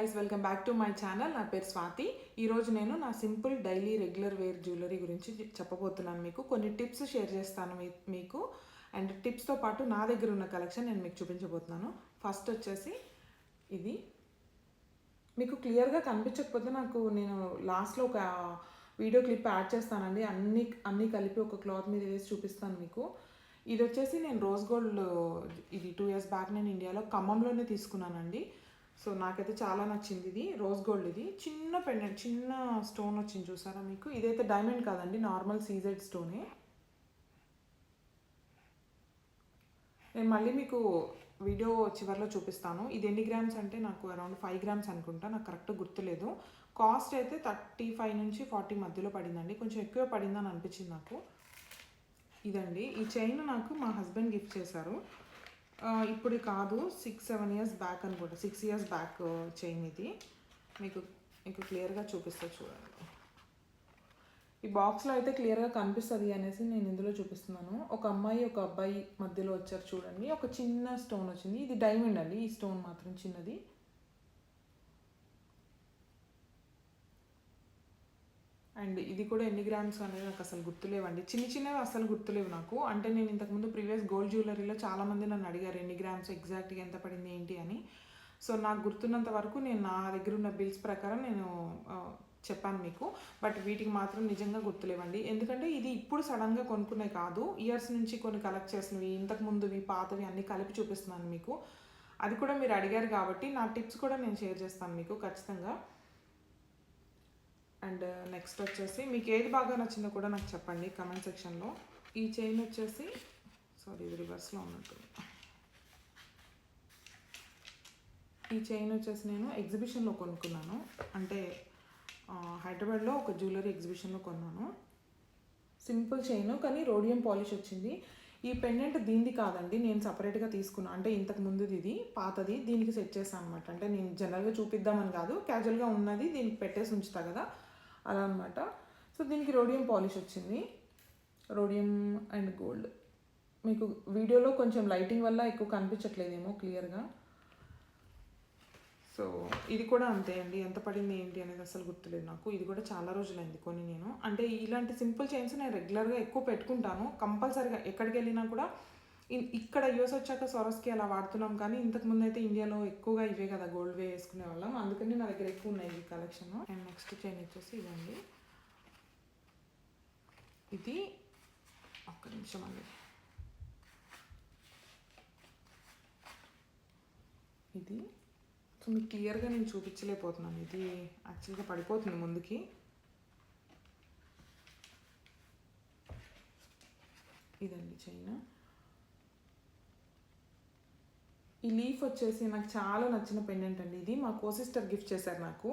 Guys, welcome back to my channel. నా పేరు స్వాతి. ఈరోజు నేను నా simple daily regular wear jewellery గురించి చెప్పబోతున్నాను. మీకు కొన్ని టిప్స్ షేర్ చేస్తాను మీకు అండ్ టిప్స్తో పాటు నా దగ్గర ఉన్న కలెక్షన్ నేను మీకు చూపించబోతున్నాను. ఫస్ట్ వచ్చేసి ఇది మీకు క్లియర్గా కనిపించకపోతే నేను లాస్ట్లో ఒక వీడియో క్లిప్ యాడ్ చేస్తానండి. అన్నీ కలిపి ఒక క్లాత్ మీద వేసి చూపిస్తాను మీకు. ఇది వచ్చేసి నేను రోజ్ గోల్డ్, ఇది 2 years బ్యాక్ నేను ఇండియాలో ఖమ్మంలోనే తీసుకున్నానండి. సో నాకైతే చాలా నచ్చింది. ఇది రోజ్ గోల్డ్, ఇది చిన్న పెండెంట్, చిన్న స్టోన్ వచ్చింది చూసారా మీకు. ఇదైతే డైమండ్ కాదండి, నార్మల్ సీజెడ్ స్టోనే. నేను మళ్ళీ మీకు వీడియో చివరిలో చూపిస్తాను. ఇది ఎన్ని గ్రామ్స్ అంటే నాకు అరౌండ్ 5 grams అనుకుంటా, నాకు కరెక్ట్ గుర్తులేదు. కాస్ట్ అయితే 35 నుంచి 40 మధ్యలో పడిందండి, కొంచెం ఎక్కువ పడిందని అనిపించింది నాకు. ఇదండి, ఈ చైన్ నాకు మా హస్బెండ్ గిఫ్ట్ చేశారు. ఇప్పుడు కాదు, 6-7 years బ్యాక్ అనుకుంటా, 6 years బ్యాక్ చైన్ ఇది. మీకు క్లియర్గా చూపిస్తా చూడండి. ఈ బాక్స్లో అయితే క్లియర్గా కనిపిస్తుంది అనేసి నేను ఇందులో చూపిస్తున్నాను. ఒక అమ్మాయి ఒక అబ్బాయి మధ్యలో వచ్చారు చూడండి. ఒక చిన్న స్టోన్ వచ్చింది, ఇది డైమండ్ అండి. ఈ స్టోన్ మాత్రం చిన్నది. అండ్ ఇది కూడా ఎన్ని గ్రామ్స్ అనేది నాకు అసలు గుర్తులేవండి. చిన్నవి అసలు గుర్తులేవు నాకు. అంటే నేను ఇంతకుముందు ప్రీవియస్ గోల్డ్ జ్యువెలరీలో చాలామంది నన్ను అడిగారు ఎన్ని గ్రామ్స్ ఎగ్జాక్ట్గా ఎంత పడింది ఏంటి అని. సో నాకు గుర్తున్నంత వరకు నేను నా దగ్గర ఉన్న బిల్స్ ప్రకారం నేను చెప్పాను మీకు. బట్ వీటికి మాత్రం నిజంగా గుర్తులేవండి. ఎందుకంటే ఇది ఇప్పుడు సడన్గా కొనుక్కునే కాదు, ఇయర్స్ నుంచి కొన్ని కలెక్ట్ చేసినవి, ఇంతకుముందువి పాతవి అన్నీ కలిపి చూపిస్తున్నాను మీకు. అది కూడా మీరు అడిగారు కాబట్టి నా టిప్స్ కూడా నేను షేర్ చేస్తాను మీకు ఖచ్చితంగా. అండ్ నెక్స్ట్ వచ్చేసి మీకు ఏది బాగా నచ్చిందో కూడా నాకు చెప్పండి కమెంట్ సెక్షన్లో. ఈ చైన్ వచ్చేసి ఇది రివర్స్లో ఉన్నట్టుంది. ఈ చైన్ వచ్చేసి నేను ఎగ్జిబిషన్లో కొనుక్కున్నాను. అంటే హైదరాబాద్లో ఒక జ్యువెలరీ ఎగ్జిబిషన్లో కొన్నాను. సింపుల్ చైన్, కానీ రోడియం పాలిష్ వచ్చింది. ఈ పెండెంట్ దీనిది కాదండి, నేను సపరేట్గా తీసుకున్నాను. అంటే ఇంతకు ముందుది, ఇది పాతది, దీనికి సెట్ చేశాను అనమాట. అంటే నేను జనరల్గా చూపిద్దామని కాదు, క్యాజువల్గా ఉన్నది దీనికి పెట్టేసి ఉంచుతా కదా, అలా అనమాట. సో దీనికి రోడియం పాలిష్ వచ్చింది, రోడియం అండ్ గోల్డ్. మీకు వీడియోలో కొంచెం లైటింగ్ వల్ల ఎక్కువ కనిపించట్లేదేమో క్లియర్గా. సో ఇది కూడా అంతే అండి, ఎంత పడింది ఏంటి అనేది అసలు గుర్తులేదు నాకు. ఇది కూడా చాలా రోజులైంది కొని నేను. అంటే ఇలాంటి సింపుల్ చైన్స్ నేను రెగ్యులర్గా ఎక్కువ పెట్టుకుంటాను కంపల్సరీగా. ఎక్కడికి వెళ్ళినా కూడా ఇక్కడ యూఎస్ వచ్చాక సొరస్కి అలా వాడుతున్నాం, కానీ ఇంతకుముందు అయితే ఇండియాలో ఎక్కువగా ఇవే కదా గోల్డ్ వే వేసుకునే వాళ్ళం. అందుకని నా దగ్గర ఎక్కువ ఉన్నాయి ఈ కలెక్షన్. అండ్ నెక్స్ట్ చైన్ వచ్చేసి ఇదండి. ఇది ఒక్క నిమిషం అండి. ఇది సో మీకు క్లియర్గా నేను చూపించలేకపోతున్నాను, ఇది యాక్చువల్గా పడిపోతుంది ముందుకి. ఇదండి చైన్. ఈ లీఫ్ వచ్చేసి నాకు చాలా నచ్చిన పెండెంట్ అండి. ఇది మా కో-సిస్టర్ గిఫ్ట్ చేశారు నాకు.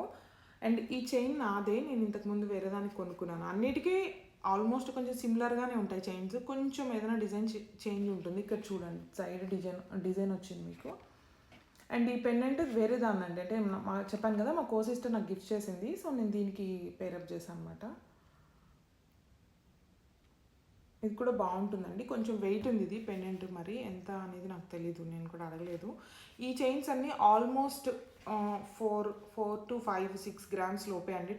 అండ్ ఈ చైన్ నాదే, నేను ఇంతకుముందు వేరే దానికి కొనుక్కున్నాను. అన్నిటికీ ఆల్మోస్ట్ కొంచెం సిమిలర్గానే ఉంటాయి చైన్స్, కొంచెం ఏదైనా డిజైన్ చేంజ్ ఉంటుంది. ఇక్కడ చూడండి, సైడ్ డిజైన్ వచ్చింది మీకు. అండ్ ఈ పెండెంట్ వేరే దాన్ని అండి, అంటే చెప్పాను కదా మా కో-సిస్టర్ నాకు గిఫ్ట్ చేసింది. సో నేను దీనికి పేరప్ చేశాను అనమాట. ఇది కూడా బాగుంటుందండి, కొంచెం వెయిట్ ఉంది ఇది పెండెంట్. మరి ఎంత అనేది నాకు తెలీదు, నేను కూడా అడగలేదు. ఈ చైన్స్ అన్నీ ఆల్మోస్ట్ 4 to 5-6 grams లోపే అండి.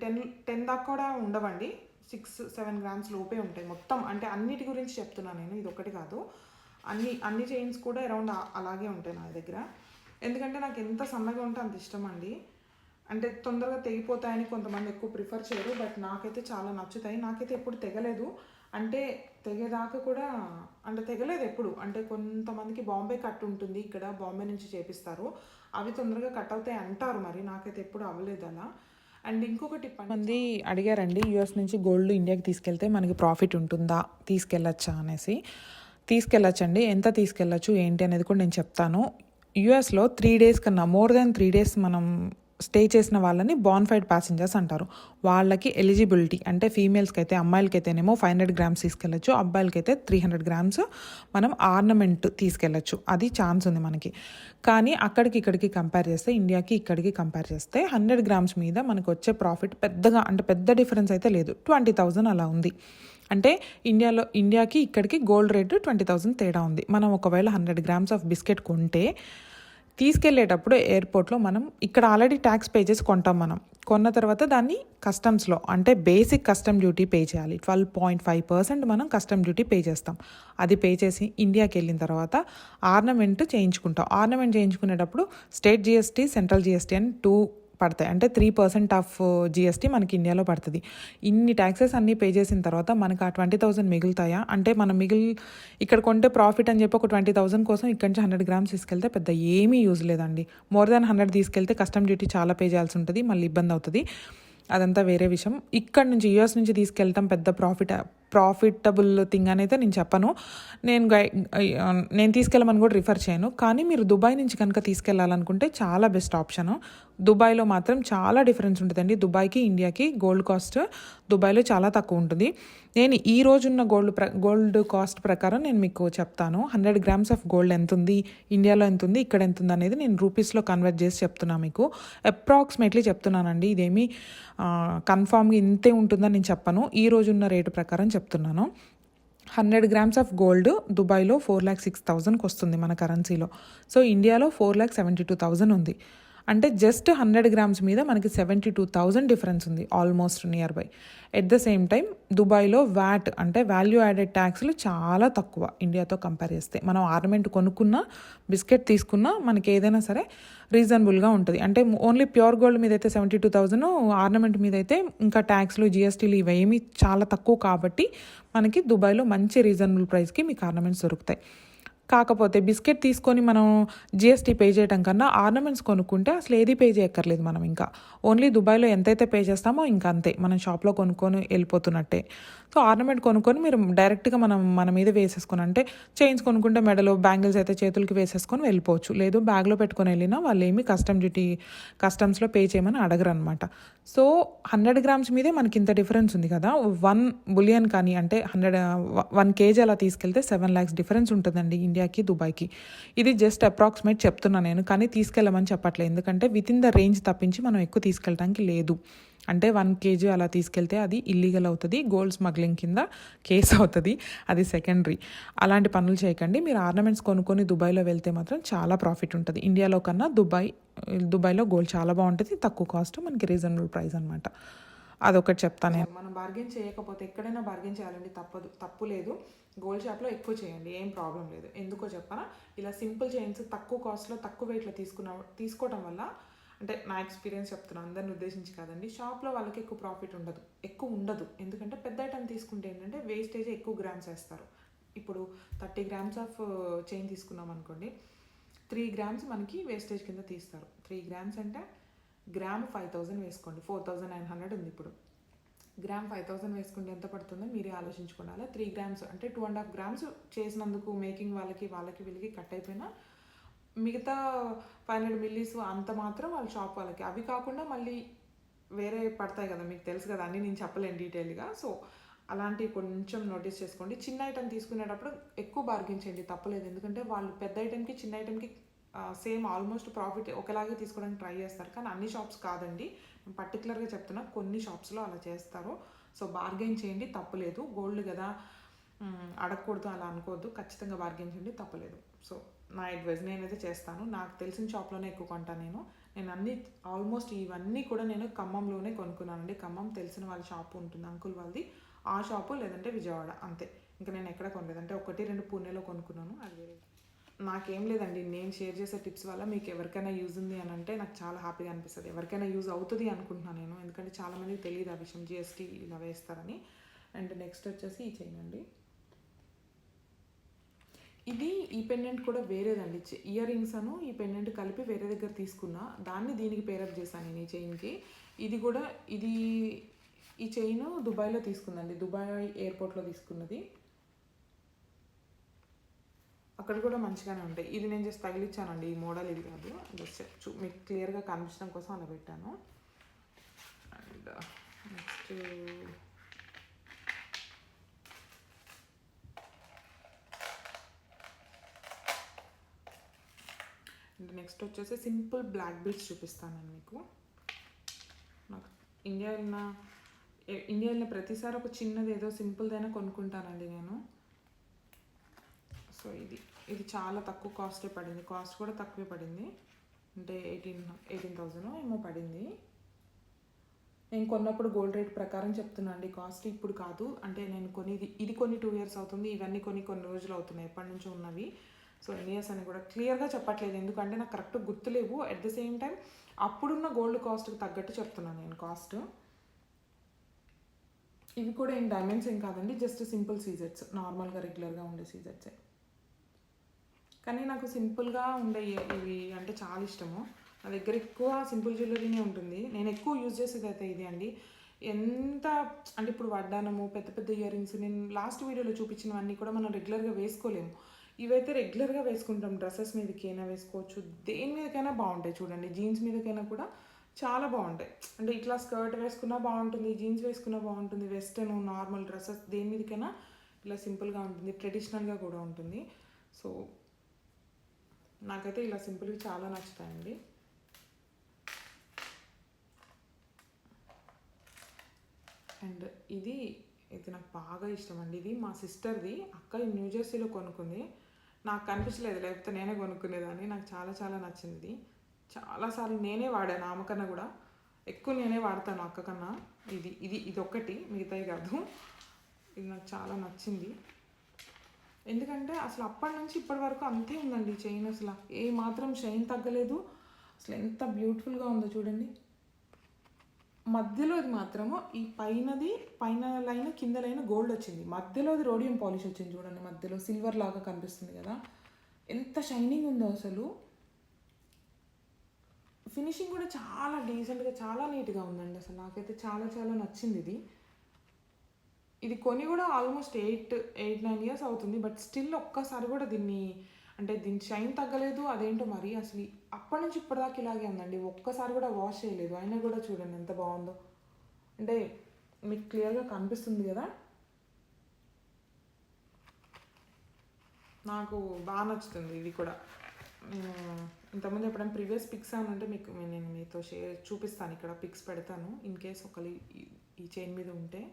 10 దాకా కూడా ఉండవండి, 6-7 grams లోపే ఉంటాయి మొత్తం. అంటే అన్నిటి గురించి చెప్తున్నాను నేను, ఇది ఒకటి కాదు. అన్ని చైన్స్ కూడా అరౌండ్ అలాగే ఉంటాయి నా దగ్గర. ఎందుకంటే నాకు ఎంత సన్నగా ఉంటే అంత ఇష్టం అండి. అంటే తొందరగా తెగిపోతాయని కొంతమంది ఎక్కువ ప్రిఫర్ చేయరు, బట్ నాకైతే చాలా నచ్చుతాయి. నాకైతే ఎప్పుడు తెగలేదు, అంటే తెగేదాకా కూడా అంటే తెగలేదు ఎప్పుడు. అంటే కొంతమందికి బాంబే కట్ ఉంటుంది, ఇక్కడ బాంబే నుంచి చేపిస్తారు, అవి తొందరగా కట్ అవుతాయి అంటారు. మరి నాకైతే ఎప్పుడు అవ్వలేదు అలా. అండ్ ఇంకొక టిప్, మంది అడిగారండి యూఎస్ నుంచి గోల్డ్ ఇండియాకి తీసుకెళ్తే మనకి ప్రాఫిట్ ఉంటుందా, తీసుకెళ్ళచ్చా అనేసి. తీసుకెళ్ళచ్చండి, ఎంత తీసుకెళ్ళచ్చు ఏంటి అనేది కూడా నేను చెప్తాను. యూఎస్లో 3 days కన్నా మోర్ దాన్ 3 days మనం స్టే చేసిన వాళ్ళని బాన్ఫైడ్ ప్యాసింజర్స్ అంటారు. వాళ్ళకి ఎలిజిబిలిటీ అంటే ఫీమేల్స్కి అయితే, అమ్మాయిలకైతేనేమో 500 grams తీసుకెళ్ళచ్చు, అబ్బాయిలకైతే 300 grams మనం ఆర్నమెంట్ తీసుకెళ్ళచ్చు. అది ఛాన్స్ ఉంది మనకి. కానీ అక్కడికి ఇక్కడికి కంపేర్ చేస్తే, ఇండియాకి ఇక్కడికి కంపేర్ చేస్తే 100 grams మీద మనకు వచ్చే ప్రాఫిట్ పెద్దగా, అంటే పెద్ద డిఫరెన్స్ అయితే లేదు, 20,000 అలా ఉంది. అంటే ఇండియాకి ఇక్కడికి గోల్డ్ రేటు 20,000 తేడా ఉంది. మనం ఒకవేళ 100 grams ఆఫ్ బిస్కెట్ కొంటే తీసుకెళ్ళేటప్పుడు ఎయిర్పోర్ట్లో మనం ఇక్కడ ఆల్రెడీ ట్యాక్స్ పే చేసి కొంటాం. మనం కొన్న తర్వాత దాన్ని కస్టమ్స్లో అంటే బేసిక్ కస్టమ్ డ్యూటీ పే చేయాలి. 12.5% మనం కస్టమ్ డ్యూటీ పే చేస్తాం. అది పే చేసి ఇండియాకి వెళ్ళిన తర్వాత ఆర్నమెంట్ చేయించుకుంటాం. ఆర్నమెంట్ చేయించుకునేటప్పుడు స్టేట్ జిఎస్టీ, సెంట్రల్ జిఎస్టీ అని 2 పడతాయి. అంటే 3% ఆఫ్ జిఎస్టీ మనకి ఇండియాలో పడుతుంది. ఇన్ని ట్యాక్సెస్ అన్నీ పే చేసిన తర్వాత మనకు ఆ 20,000 మిగులుతాయా అంటే మనం ఇక్కడ కొంటే ప్రాఫిట్ అని చెప్పి ఒక 20,000 కోసం ఇక్కడ నుంచి 100 గ్రామ్స్ తీసుకెళ్తే పెద్ద ఏమీ యూజ్ లేదండి. మోర్ దాన్ 100 తీసుకెళ్తే కస్టమ్ డ్యూటీ చాలా పే చేయాల్సి ఉంటుంది, మళ్ళీ ఇబ్బంది అవుతుంది. అదంతా వేరే విషయం. ఇక్కడ నుంచి యూఎస్ నుంచి తీసుకెళ్ళటం పెద్ద ప్రాఫిటబుల్ థింగ్ అని అయితే నేను చెప్పను. నేను తీసుకెళ్ళమని కూడా రిఫర్ చేయను. కానీ మీరు దుబాయ్ నుంచి కనుక తీసుకెళ్ళాలనుకుంటే చాలా బెస్ట్ ఆప్షను. దుబాయ్లో మాత్రం చాలా డిఫరెన్స్ ఉంటుందండి. దుబాయ్కి ఇండియాకి గోల్డ్ కాస్ట్ దుబాయ్లో చాలా తక్కువ ఉంటుంది. నేను ఈ రోజున్న గోల్డ్ కాస్ట్ ప్రకారం నేను మీకు చెప్తాను. 100 గ్రామ్స్ ఆఫ్ గోల్డ్ ఎంత ఉంది, ఇండియాలో ఎంత ఉంది, ఇక్కడ ఎంత ఉంది అనేది నేను రూపీస్లో కన్వర్ట్ చేసి చెప్తున్నాను మీకు. అప్రాక్సిమేట్లీ చెప్తున్నానండి. ఇదేమి కన్ఫామ్గా ఇంతే ఉంటుందని నేను చెప్పను. ఈ రోజున్న రేటు ప్రకారం చెప్తున్నాను. 100 గ్రామ్స్ ఆఫ్ గోల్డ్ దుబాయ్లో 4,06,000కి వస్తుంది మన కరెన్సీలో. సో ఇండియాలో 4,72,000 ఉంది. అంటే జస్ట్ 100 గ్రామ్స్ మీద మనకి 72,000 డిఫరెన్స్ ఉంది, almost near by. At the same time దుబాయ్లో వ్యాట్ అంటే వాల్యూ యాడెడ్ ట్యాక్స్లు చాలా తక్కువ ఇండియాతో కంపేర్ చేస్తే. మనం ఆర్నమెంట్ కొనుక్కున్నా, బిస్కెట్ తీసుకున్నా మనకి ఏదైనా సరే రీజనబుల్గా ఉంటుంది. అంటే ఓన్లీ ప్యూర్ గోల్డ్ మీద అయితే 72,000, ఆర్నమెంట్ మీద అయితే ఇంకా ట్యాక్స్లు, జిఎస్టీలు ఇవేమీ చాలా తక్కువ కాబట్టి మనకి దుబాయ్లో మంచి రీజనబుల్ ప్రైస్కి మీకు ఆర్నమెంట్స్ దొరుకుతాయి. కాకపోతే బిస్కెట్ తీసుకొని మనం జిఎస్టీ పే చేయడం కన్నా ఆర్నమెంట్స్ కొనుక్కుంటే అసలు ఏది పే చేయక్కర్లేదు మనం. ఇంకా ఓన్లీ దుబాయ్లో ఎంతైతే పే చేస్తామో ఇంకా అంతే, మనం షాప్లో కొనుక్కొని వెళ్ళిపోతున్నట్టే. సో ఆర్నమెంట్ కొనుక్కొని మీరు డైరెక్ట్గా మన మీద వేసేసుకొని, అంటే చైన్స్ కొనుక్కుంటే మెడలో, బ్యాంగిల్స్ అయితే చేతులకి వేసేసుకొని వెళ్ళిపోవచ్చు. లేదు బ్యాగ్లో పెట్టుకొని వెళ్ళినా వాళ్ళు ఏమి కస్టమ్స్లో పే చేయమని అడగరు అనమాట. సో 100 గ్రామ్స్ మీదే మనకి ఇంత డిఫరెన్స్ ఉంది కదా. 1 బులియన్ కానీ అంటే 1 కేజీ అలా తీసుకెళ్తే 7 lakhs డిఫరెన్స్ ఉంటుందండి ఇండియాకి, దుబాయ్కి. ఇది జస్ట్ అప్రాక్సిమేట్ చెప్తున్నా నేను, కానీ తీసుకెళ్ళమని చెప్పట్లేదు. ఎందుకంటే విత్ ఇన్ ద రేంజ్ తప్పించి మనం ఎక్కువ తీసుకెళ్ళడానికి లేదు. అంటే 1 kg అలా తీసుకెళ్తే అది ఇల్లీగల్ అవుతుంది, గోల్డ్ స్మగ్లింగ్ కింద కేసు అవుతుంది. అది సెకండరీ. అలాంటి పనులు చేయకండి. మీరు ఆర్నమెంట్స్ కొనుక్కొని దుబాయ్లో వెళ్తే మాత్రం చాలా ప్రాఫిట్ ఉంటుంది. ఇండియాలో కన్నా దుబాయ్లో గోల్డ్ చాలా బాగుంటుంది, తక్కువ కాస్ట్, మనకి రీజనబుల్ ప్రైస్ అనమాట. అదొకటి చెప్తాను నేను. మనం బార్గెన్ చేయకపోతే ఎక్కడైనా బార్గెన్ చేయాలండి, తప్పు లేదు. గోల్డ్ షాప్లో ఎక్కువ చేయండి, ఏం ప్రాబ్లం లేదు. ఎందుకో చెప్పనా, ఇలా సింపుల్ చైన్స్ తక్కువ కాస్ట్లో తక్కువ వెయిట్లో తీసుకోవడం వల్ల, అంటే నా ఎక్స్పీరియన్స్ చెప్తున్నాను, అందరిని ఉద్దేశించి కాదండి, షాప్లో వాళ్ళకి ఎక్కువ ఉండదు. ఎందుకంటే పెద్ద ఐటమ్ తీసుకుంటే ఏంటంటే వేస్టేజ్ ఎక్కువ గ్రామ్స్ వేస్తారు. ఇప్పుడు 30 గ్రామ్స్ ఆఫ్ చైన్ తీసుకున్నాం అనుకోండి, 3 గ్రామ్స్ మనకి వేస్టేజ్ కింద తీస్తారు. 3 గ్రామ్స్ అంటే గ్రామ్ 5,000 వేసుకోండి, 4,900 ఉంది. ఇప్పుడు గ్రామ్ 5,000 వేసుకుంటే ఎంత పడుతుందో మీరే ఆలోచించుకోండి. అలా 3 గ్రామ్స్ అంటే 2.5 గ్రామ్స్ చేసినందుకు మేకింగ్ వీళ్ళకి కట్ అయిపోయినా మిగతా 500 మిల్లీస్ అంత మాత్రం వాళ్ళ షాప్ వాళ్ళకి. అవి కాకుండా మళ్ళీ వేరే పడతాయి కదా, మీకు తెలుసు కదా, అన్నీ నేను చెప్పలేను డీటెయిల్గా. సో అలాంటివి కొంచెం నోటీస్ చేసుకోండి. చిన్న ఐటమ్ తీసుకునేటప్పుడు ఎక్కువ బార్గెన్ చేయండి, తప్పలేదు. ఎందుకంటే వాళ్ళు పెద్ద ఐటెంకి చిన్న ఐటెంకి సేమ్ ఆల్మోస్ట్ ప్రాఫిట్ ఒకలాగే తీసుకోవడానికి ట్రై చేస్తారు. కానీ అన్ని షాప్స్ కాదండి, పర్టికులర్గా చెప్తున్నా, కొన్ని షాప్స్లో అలా చేస్తారు. సో బార్గెన్ చేయండి, తప్పలేదు. గోల్డ్ కదా, అడగకూడదు అలా అనుకోవద్దు, ఖచ్చితంగా బార్గెన్ చేయండి, తప్పలేదు. సో నా అడ్వైజ్, నేనైతే చేస్తాను. నాకు తెలిసిన షాప్లోనే ఎక్కువ కొంటాను నేను అన్ని ఆల్మోస్ట్ ఇవన్నీ కూడా నేను ఖమ్మంలోనే కొనుక్కున్నానండి. ఖమ్మం తెలిసిన వాళ్ళ షాపు ఉంటుంది, అంకుల్ వాళ్ళది, ఆ షాపు, లేదంటే విజయవాడ, అంతే. ఇంకా నేను ఎక్కడ కొనలేదు. అంటే 1-2 పూణేలో కొనుక్కున్నాను, అది వేరే. నాకేం లేదండి, నేను షేర్ చేసే టిప్స్ వల్ల మీకు ఎవరికైనా యూజ్ ఉంది అని అంటే నాకు చాలా హ్యాపీగా అనిపిస్తుంది. ఎవరికైనా యూజ్ అవుతుంది అనుకుంటున్నాను నేను, ఎందుకంటే చాలామందికి తెలియదు ఆ విషయం, జిఎస్టీ ఇలా వేస్తారని. అండ్ నెక్స్ట్ వచ్చేసి ఈ చైన్ అండి. ఈ పెండెంట్ కూడా వేరేదండి. ఇయర్ రింగ్స్ అను ఈ పెండెంట్ కలిపి వేరే దగ్గర తీసుకున్నా, దాన్ని దీనికి పేరప్ చేశాను నేను ఈ చైన్కి. ఈ చైన్ దుబాయ్లో తీసుకుందండి, దుబాయ్ ఎయిర్పోర్ట్లో తీసుకున్నది. అక్కడ కూడా మంచిగానే ఉంటాయి. ఇది నేను జస్ట్ తగిలిచ్చానండి, ఈ మోడల్ ఇది కాదు, జస్ట్ మీకు క్లియర్గా కనిపించడం కోసం అలా పెట్టాను. అండ్ నెక్స్ట్ వచ్చేసి సింపుల్ బ్లాక్ బీడ్స్ చూపిస్తాను నేను మీకు. నాకు ఇండియా వెళ్ళిన ప్రతిసారి ఒక చిన్నది ఏదో సింపుల్దైనా కొనుక్కుంటానండి నేను. సో ఇది చాలా తక్కువ కాస్టే పడింది, కాస్ట్ కూడా తక్కువే పడింది, అంటే 18,000 ఏమో పడింది. నేను కొన్నప్పుడు గోల్డ్ రేట్ ప్రకారం చెప్తున్నా అండి, కాస్ట్ ఇప్పుడు కాదు. అంటే నేను ఇది కొన్ని 2 years అవుతుంది, ఇవన్నీ కొన్ని రోజులు అవుతున్నాయి ఎప్పటి నుంచో ఉన్నవి. సో ఎన్ని ఇయర్స్ అని కూడా క్లియర్గా చెప్పట్లేదు, ఎందుకంటే నాకు కరెక్ట్ గుర్తులేవు. అట్ ద సేమ్ టైం అప్పుడున్న గోల్డ్ కాస్ట్కి తగ్గట్టు చెప్తున్నాను నేను కాస్ట్. ఇవి కూడా ఏం డైమండ్స్ ఏం కాదండి, జస్ట్ సింపుల్ సీజెట్స్, నార్మల్గా రెగ్యులర్గా ఉండే సీజెట్సే. కానీ నాకు సింపుల్గా ఉండే ఇవి అంటే చాలా ఇష్టము. నా దగ్గర ఎక్కువ సింపుల్ జ్యువెలరీనే ఉంటుంది. నేను ఎక్కువ యూజ్ చేసేది అయితే ఇది అండి. ఎంత అంటే ఇప్పుడు వడ్డానము, పెద్ద పెద్ద ఇయర్ రింగ్స్, నేను లాస్ట్ వీడియోలో చూపించినవన్నీ కూడా మనం రెగ్యులర్గా వేసుకోలేము. ఇవైతే రెగ్యులర్గా వేసుకుంటాం, డ్రెస్సెస్ మీదకైనా వేసుకోవచ్చు, దేని మీదకైనా బాగుంటాయి. చూడండి, జీన్స్ మీదకైనా కూడా చాలా బాగుంటాయి. అంటే ఇట్లా స్కర్ట్ వేసుకున్నా బాగుంటుంది, జీన్స్ వేసుకున్నా బాగుంటుంది, వెస్టర్న్ నార్మల్ డ్రెస్సెస్ దేని మీదకైనా ఇలా సింపుల్గా ఉంటుంది, ట్రెడిషనల్గా కూడా ఉంటుంది. సో నాకైతే ఇలా సింపుల్గా చాలా నచ్చుతాయండి. అండ్ ఇది నాకు బాగా ఇష్టం అండి. ఇది మా సిస్టర్ది, అక్క న్యూజెర్సీలో కొనుక్కుంది. నాకు కనిపించలేదు, లేకపోతే నేనే కొనుక్కునేదాన్ని. నాకు చాలా చాలా నచ్చింది ఇది. చాలాసార్లు నేనే వాడాను, ఆమె కన్నా కూడా ఎక్కువ నేనే వాడతాను అక్క కన్నా. ఇది ఒక్కటి, మిగతాయి కాదు. ఇది నాకు చాలా నచ్చింది, ఎందుకంటే అసలు అప్పటి నుంచి ఇప్పటి వరకు అంతే ఉందండి చైన్. అసలు ఏ మాత్రం షైన్ తగ్గలేదు. అసలు ఎంత బ్యూటిఫుల్గా ఉందో చూడండి. మధ్యలో ఇది మాత్రము ఈ పైన లైన్ కింద లైన్ గోల్డ్ వచ్చింది, మధ్యలో అది రోడియం పాలిష్ వచ్చింది చూడండి, మధ్యలో సిల్వర్ లాగా కనిపిస్తుంది కదా, ఎంత షైనింగ్ ఉందో అసలు. ఫినిషింగ్ కూడా చాలా డీసెంట్గా, చాలా నీట్గా ఉందండి. అసలు నాకైతే చాలా చాలా నచ్చింది ఇది కొని కూడా ఆల్మోస్ట్ 8-9 years అవుతుంది. బట్ స్టిల్ ఒక్కసారి కూడా దీని షైన్ తగ్గలేదు. అదేంటో మరి అసలు అప్పటి నుంచి ఇప్పటిదాకా ఇలాగే ఉందండి, ఒక్కసారి కూడా వాష్ చేయలేదు. అయినా కూడా చూడండి ఎంత బాగుందో. అంటే మీకు క్లియర్గా కనిపిస్తుంది కదా. నాకు బాగా నచ్చుతుంది ఇది కూడా. ఇంతకుముందు ఎప్పుడైనా ప్రీవియస్ పిక్స్ అని ఉంటే నేను మీతో చూపిస్తాను, ఇక్కడ పిక్స్ పెడతాను ఇన్ కేస్ ఒకళ్ళు ఈ చైన్ మీద ఉంటే.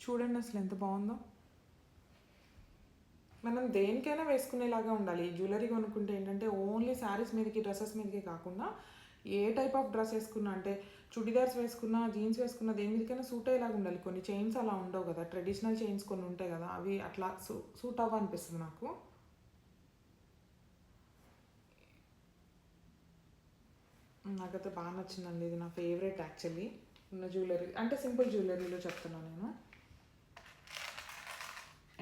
చూడండి అసలు ఎంత బాగుందో. మనం దేనికైనా వేసుకునేలాగా ఉండాలి. ఈ జ్యువెలరీ కొనుక్కుంటే ఏంటంటే ఓన్లీ శారీస్ మీదకి, డ్రెస్సెస్ మీదకి కాకుండా ఏ టైప్ ఆఫ్ డ్రెస్ వేసుకున్నా, అంటే చుడిదార్స్ వేసుకున్నా, జీన్స్ వేసుకున్నా, దేని మీదకైనా సూట్ అయ్యేలాగా ఉండాలి. కొన్ని చైన్స్ అలా ఉండవు కదా, ట్రెడిషనల్ చైన్స్ కొన్ని ఉంటాయి కదా, అవి అట్లా సూట్ అవ్వనిపిస్తుంది నాకు. నాకైతే బాగా నచ్చిందండి, ఇది నా ఫేవరెట్ యాక్చువల్లీ ఉన్న జ్యువెలరీ, అంటే సింపుల్ జ్యువెలరీలో చెప్తున్నాను నేను.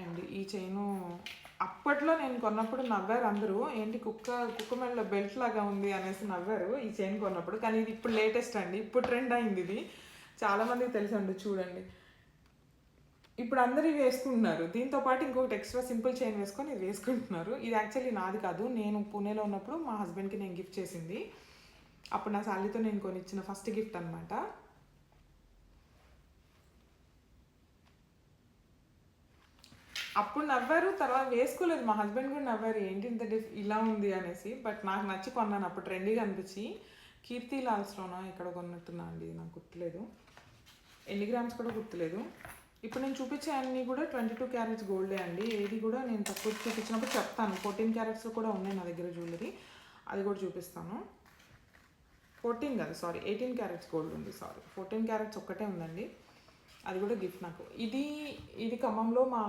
అండ్ ఈ చైను అప్పట్లో నేను కొన్నప్పుడు నవ్వారు అందరూ, ఏంటి కుక్క మెడలో బెల్ట్ లాగా ఉంది అనేసి నవ్వారు ఈ చైన్ కొన్నప్పుడు. కానీ ఇది ఇప్పుడు లేటెస్ట్ అండి, ఇప్పుడు ట్రెండ్ అయింది ఇది, చాలామందికి తెలుసండి. చూడండి, ఇప్పుడు అందరూ ఇవి వేసుకుంటున్నారు. దీంతో పాటు ఇంకొకటి ఎక్స్ట్రా సింపుల్ చైన్ వేసుకొని ఇది వేసుకుంటున్నారు. ఇది యాక్చువల్లీ నాది కాదు, నేను పూణేలో ఉన్నప్పుడు మా హస్బెండ్కి నేను గిఫ్ట్ చేసింది. అప్పుడు నా శాలరీతో నేను కొనిచ్చిన ఫస్ట్ గిఫ్ట్ అనమాట. అప్పుడు నవ్వారు, తర్వాత వేసుకోలేదు. మా హస్బెండ్ కూడా నవ్వారు, ఏంటి ఇంత ఇలా ఉంది అనేసి. బట్ నాకు నచ్చి కొన్నాను, అప్పుడు ట్రెండీగా అనిపించి. కీర్తి లాల్స్లోనా ఇక్కడ కొన్నట్టున్నా అండి, నాకు గుర్తులేదు, ఎన్ని గ్రామ్స్ కూడా గుర్తులేదు. ఇప్పుడు నేను చూపించే అన్నీ కూడా 22 carats గోల్డే అండి. ఏది కూడా నేను తక్కువ చూపించినప్పుడు చెప్తాను. 14 carats కూడా ఉన్నాయి నా దగ్గర జ్యువెలరీ, అది కూడా చూపిస్తాను. 14 కాదు, సారీ 18 carats గోల్డ్ ఉంది, సారీ 14 carats ఒక్కటే ఉందండి, అది కూడా గిఫ్ట్ నాకు. ఇది ఖమ్మంలో మా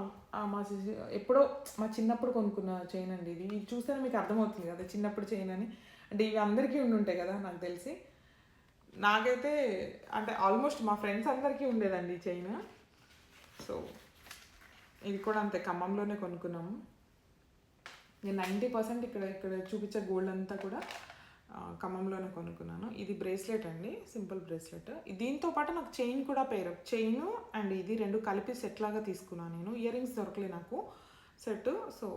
ఎప్పుడో మా చిన్నప్పుడు కొనుక్కున్న చైన్ అండి. ఇది చూస్తేనే మీకు అర్థమవుతుంది కదా చిన్నప్పుడు చైన్ అని. అంటే ఇవి అందరికీ ఉండుంటాయి కదా నాకు తెలిసి. నాకైతే అంటే ఆల్మోస్ట్ మా ఫ్రెండ్స్ అందరికీ ఉండేదండి ఈ చైన్. సో ఇది కూడా అంతే, ఖమ్మంలోనే కొనుక్కున్నాము. నేను 90% ఇక్కడ చూపించే గోల్డ్ అంతా కూడా ఖమ్మంలోనే కొనుక్కున్నాను. ఇది బ్రేస్లెట్ అండి, సింపుల్ బ్రేస్లెట్. దీంతో పాటు నాకు చైన్ కూడా చైన్ అండ్ ఇది రెండు కలిపి సెట్ లాగా తీసుకున్నాను నేను. ఇయర్ రింగ్స్ దొరకలే నాకు సెట్, సో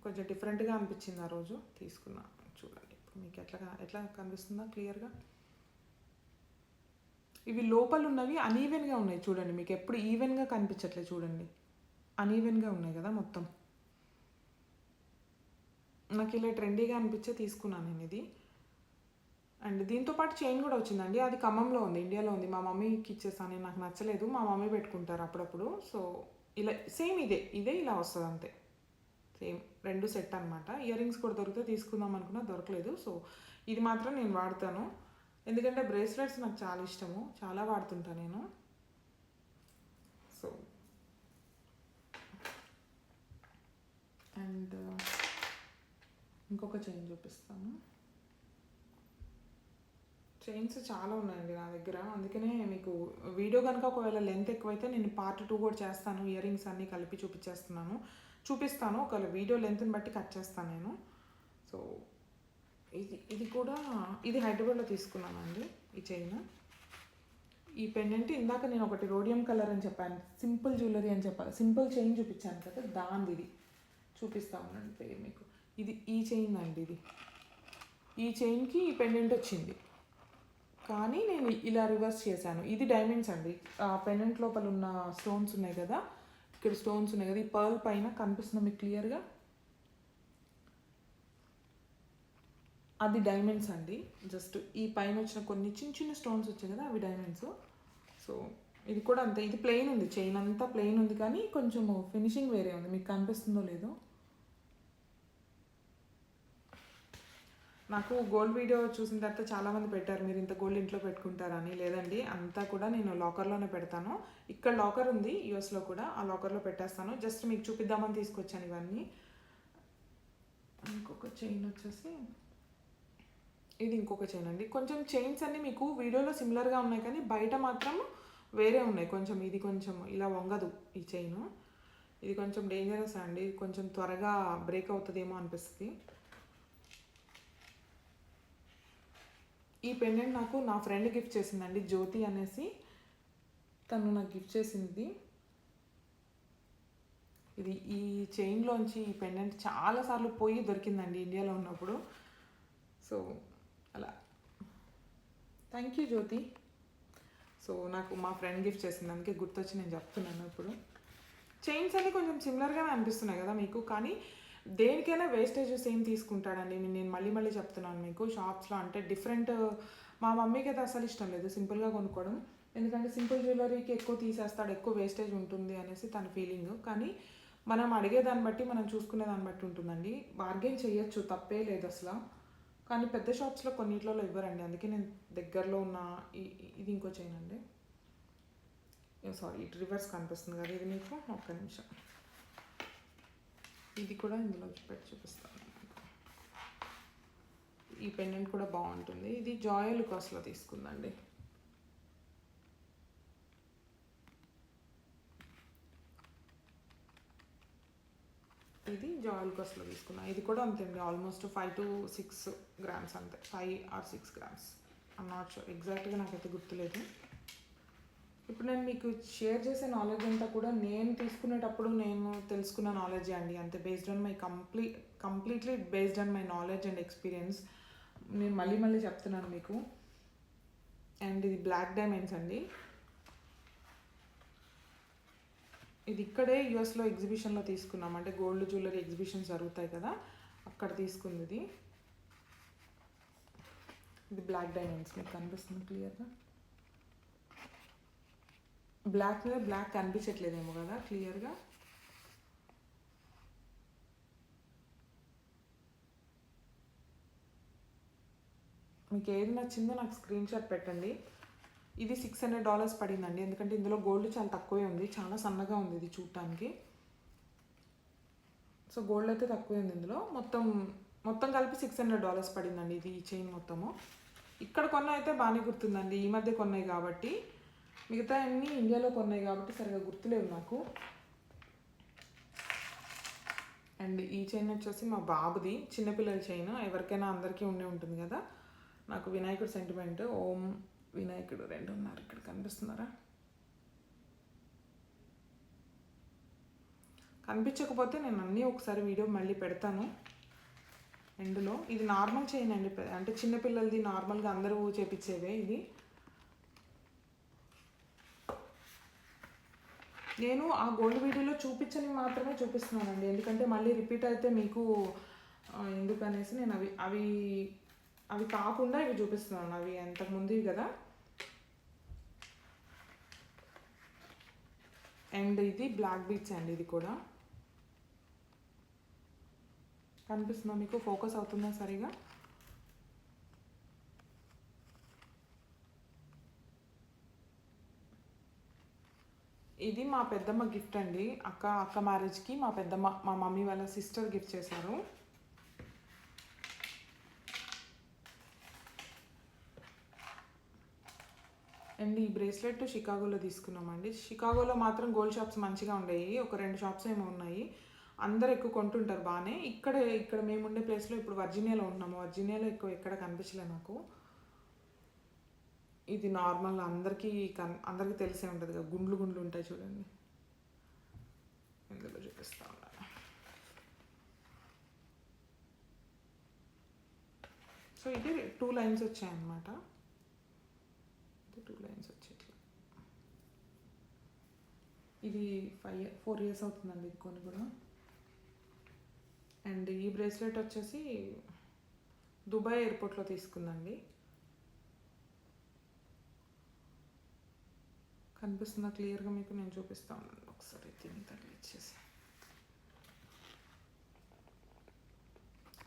కొంచెం డిఫరెంట్గా అనిపించింది ఆ రోజు, తీసుకున్నాను. చూడండి ఇప్పుడు మీకు ఎట్లా కనిపిస్తుందా క్లియర్గా. ఇవి లోపల ఉన్నవి అనీవెన్గా ఉన్నాయి చూడండి, మీకు ఎప్పుడు ఈవెన్గా కనిపించట్లేదు చూడండి, అనీవెన్గా ఉన్నాయి కదా మొత్తం. నాకు ఇలా ట్రెండీగా అనిపించే తీసుకున్నాను నేను ఇది. అండ్ దీంతోపాటు చైన్ కూడా వచ్చిందండి, అది ఖమ్మంలో ఉంది, ఇండియాలో ఉంది. మా మమ్మీకి ఇచ్చేసాను, నాకు నచ్చలేదు, మా మమ్మీ పెట్టుకుంటారు అప్పుడప్పుడు. సో ఇలా సేమ్ ఇదే ఇలా వస్తుంది అంతే, సేమ్ 2 సెట్ అనమాట. ఇయర్ రింగ్స్ కూడా దొరికితే తీసుకుందాం అనుకున్నా దొరకలేదు. సో ఇది మాత్రం నేను వాడతాను, ఎందుకంటే బ్రేస్లెట్స్ నాకు చాలా ఇష్టము, చాలా వాడుతుంటాను నేను. సో అండ్ ఇంకొక చైన్ చూపిస్తాను. చైన్స్ చాలా ఉన్నాయండి నా దగ్గర, అందుకనే మీకు వీడియో కనుక ఒకవేళ లెంత్ ఎక్కువైతే నేను పార్ట్ 2 కూడా చేస్తాను. ఇయర్ రింగ్స్ అన్నీ కలిపి చూపిస్తాను, ఒకవేళ వీడియో లెంత్ని బట్టి కట్ చేస్తాను నేను. సో ఇది కూడా ఇది హైదరాబాద్లో తీసుకున్నానండి ఈ చైన్. ఈ పెండెంట్ ఇందాక నేను ఒకటి రోడియం కలర్ అని చెప్పాను, సింపుల్ జ్యువెలరీ అని చెప్పాను, సింపుల్ చైన్ చూపించాను కదా, దాంది ఇది చూపిస్తా ఉండండి పేరు మీకు. ఇది ఈ చైన్ అండి, ఇది ఈ చైన్కి ఈ పెండెంట్ వచ్చింది, కానీ నేను ఇలా రివర్స్ చేశాను. ఇది డైమండ్స్ అండి, ఆ పెండెంట్ లోపల ఉన్న స్టోన్స్ ఉన్నాయి కదా, ఇక్కడ స్టోన్స్ ఉన్నాయి కదా, ఈ పర్ల్ పైన కనిపిస్తుంది మీకు క్లియర్గా, అది డైమండ్స్ అండి. జస్ట్ ఈ పైన వచ్చిన కొన్ని చిన్న చిన్న స్టోన్స్ వచ్చాయి కదా, అవి డైమండ్స్. సో ఇది కూడా అంతే, ఇది ప్లెయిన్ ఉంది, చైన్ అంతా ప్లెయిన్ ఉంది, కానీ కొంచెం ఫినిషింగ్ వేరే ఉంది, మీకు కనిపిస్తుందో లేదో. నాకు గోల్డ్ వీడియో చూసిన తర్వాత చాలామంది పెట్టారు, మీరు ఇంత గోల్డ్ ఇంట్లో పెట్టుకుంటారని. లేదండి, అంతా కూడా నేను లాకర్లోనే పెడతాను. ఇక్కడ లాకర్ ఉంది యూఎస్లో కూడా, ఆ లాకర్లో పెట్టేస్తాను. జస్ట్ మీకు చూపిద్దామని తీసుకొచ్చాను ఇవన్నీ. ఇంకొక చైన్ వచ్చేసి ఇది ఇంకొక చైన్ అండి. కొంచెం చైన్స్ అన్నీ మీకు వీడియోలో సిమిలర్గా ఉన్నాయి, కానీ బయట మాత్రం వేరే ఉన్నాయి కొంచెం. ఇది కొంచెం ఇలా వంగదు ఈ చైన్, ఇది కొంచెం డేంజరస్ అండి, కొంచెం త్వరగా బ్రేక్ అవుతుందేమో అనిపిస్తుంది. ఈ పెండెంట్ నాకు నా ఫ్రెండ్ గిఫ్ట్ చేసిందండి, జ్యోతి అనేసి, తను నాకు గిఫ్ట్ చేసింది. ఇది ఈ చైన్లోంచి ఈ పెండెంట్ చాలాసార్లు పోయి దొరికిందండి ఇండియాలో ఉన్నప్పుడు. సో అలా థ్యాంక్ యూ జ్యోతి. సో నాకు మా ఫ్రెండ్ గిఫ్ట్ చేసింది, అందుకే గుర్తొచ్చి నేను చెప్తున్నాను. ఇప్పుడు చైన్స్ అన్నీ కొంచెం సిమిలర్గానే అనిపిస్తున్నాయి కదా మీకు, కానీ దేనికైనా వేస్టేజ్ సేమ్ తీసుకుంటాడండి. నేను మళ్ళీ చెప్తున్నాను మీకు, షాప్స్లో అంటే డిఫరెంట్. మా మమ్మీకి అయితే అసలు ఇష్టం లేదు సింపుల్గా కొనుక్కోవడం, ఎందుకంటే సింపుల్ జ్యువెలరీకి ఎక్కువ తీసేస్తాడు, ఎక్కువ వేస్టేజ్ ఉంటుంది అనేసి తన ఫీలింగ్. కానీ మనం అడిగేదాన్ని బట్టి, మనం చూసుకునే దాన్ని బట్టి ఉంటుందండి. బార్గెన్ చేయొచ్చు, తప్పే లేదు అసలు, కానీ పెద్ద షాప్స్లో కొన్నిట్లలో ఇవ్వరండి. అందుకే నేను దగ్గరలో ఉన్న ఇది ఇంకో చైన్ అండి, సారీ ఇటు రివర్స్ కనిపిస్తుంది కదా, ఇది మీకు ఒక్క నిమిషం, ఇది కూడా ఇందులో పెట్టి చూపిస్తాను. ఈ పెండెంట్ కూడా బాగుంటుంది, ఇది జాయల్ కాస్ట్లో తీసుకుందండి. ఇది జాయల్ కాస్ట్లో తీసుకున్నా, ఇది కూడా అంతే అండి, ఆల్మోస్ట్ 5 to 6 grams అంతే, 5 or 6 grams, I'm not sure ఎగ్జాక్ట్గా, నాకైతే గుర్తులేదు. ఇప్పుడు నేను మీకు షేర్ చేసే నాలెడ్జ్ అంతా కూడా నేను తీసుకునేటప్పుడు నేను తెలుసుకున్న నాలెడ్జే అండి, అంతే, based on my completely based on my knowledge and experience. నేను మళ్ళీ చెప్తున్నాను మీకు. అండ్ ఇది బ్లాక్ డైమండ్స్ అండి, ఇది ఇక్కడే యూఎస్లో ఎగ్జిబిషన్లో తీసుకున్నాం, అంటే గోల్డ్ జ్యువెలరీ ఎగ్జిబిషన్స్ జరుగుతాయి కదా, అక్కడ తీసుకుంది ఇది బ్లాక్ డైమండ్స్, మీకు కనిపిస్తుంది క్లియర్గా. బ్లాక్ మీద బ్లాక్ కనిపించట్లేదేమో కదా క్లియర్గా. మీకు ఏది నచ్చిందో నాకు స్క్రీన్ షాట్ పెట్టండి. ఇది $600 పడిందండి, ఎందుకంటే ఇందులో గోల్డ్ చాలా తక్కువే ఉంది, చాలా సన్నగా ఉంది ఇది చూడటానికి. సో గోల్డ్ అయితే తక్కువే ఉంది ఇందులో, మొత్తం కలిపి $600 పడిందండి ఇది, ఈ చైన్ మొత్తము. ఇక్కడ కొన్న అయితే బాగానే గుర్తుందండి, ఈ మధ్య కొన్నాయి కాబట్టి. మిగతా అన్నీ ఇండియాలో కొన్నాయి కాబట్టి సరిగా గుర్తులేవు నాకు. అండ్ ఈ చైన్ వచ్చేసి మా బాబుది, చిన్నపిల్లల చైన్, ఎవరికైనా అందరికీ ఉంటుంది కదా. నాకు వినాయకుడు సెంటిమెంట్, ఓం వినాయకుడు 2 ఉన్నారు, ఇక్కడ కనిపిస్తున్నారా? కనిపించకపోతే నేను అన్నీ ఒకసారి వీడియో మళ్ళీ పెడతాను ఎండ్లో. ఇది నార్మల్ చైన్ అండి, అంటే చిన్నపిల్లలది నార్మల్గా అందరూ చేపించేవే. ఇది నేను ఆ గోల్డ్ వీడియోలో చూపించని మాత్రమే చూపిస్తున్నానండి, ఎందుకంటే మళ్ళీ రిపీట్ అయితే మీకు ఎందుకనేసి నేను అవి కాకుండా ఇవి చూపిస్తున్నాను, అవి అంతకుముందు కదా. అండ్ ఇది బ్లాక్ బీట్స్ అండి, ఇది కూడా కనిపిస్తుందా మీకు? ఫోకస్ అవుతుందా సరిగా? ఇది మా పెద్దమ్మ గిఫ్ట్ అండి. అక్క మ్యారేజ్కి మా పెద్దమ్మ, మా మమ్మీ వాళ్ళ సిస్టర్ గిఫ్ట్ చేశారు. అండ్ ఈ బ్రేస్లెట్ షికాగోలో తీసుకున్నామండి. షికాగోలో మాత్రం గోల్డ్ షాప్స్ మంచిగా ఉండేవి. ఒక 2 షాప్స్ ఏమో ఉన్నాయి. అందరు ఎక్కువ కొంటుంటారు బాగానే. ఇక్కడ మేము ఉండే ప్లేస్లో ఇప్పుడు వర్జీనియాలో ఉంటున్నాము. వర్జీనియాలో ఎక్కువ ఎక్కడ కనిపించలేదు నాకు. ఇది నార్మల్ అందరికీ తెలిసే ఉంటుంది కదా, గుండ్లు ఉంటాయి చూడండి. ఇందులో చూపిస్తా ఉన్నాను. సో ఇది 2 లైన్స్ వచ్చాయన్నమాట. ఇది 2 లైన్స్ వచ్చాయి. ఇది 4 ఇయర్స్ అవుతుందండి ఇది కొని కూడా. అండ్ ఈ బ్రేస్లెట్ వచ్చేసి దుబాయ్ ఎయిర్పోర్ట్లో తీసుకుందండి. కనిపిస్తుందా క్లియర్గా మీకు? నేను చూపిస్తా ఉన్నాను ఒకసారి. దీన్ని తగిలిచ్చేసి,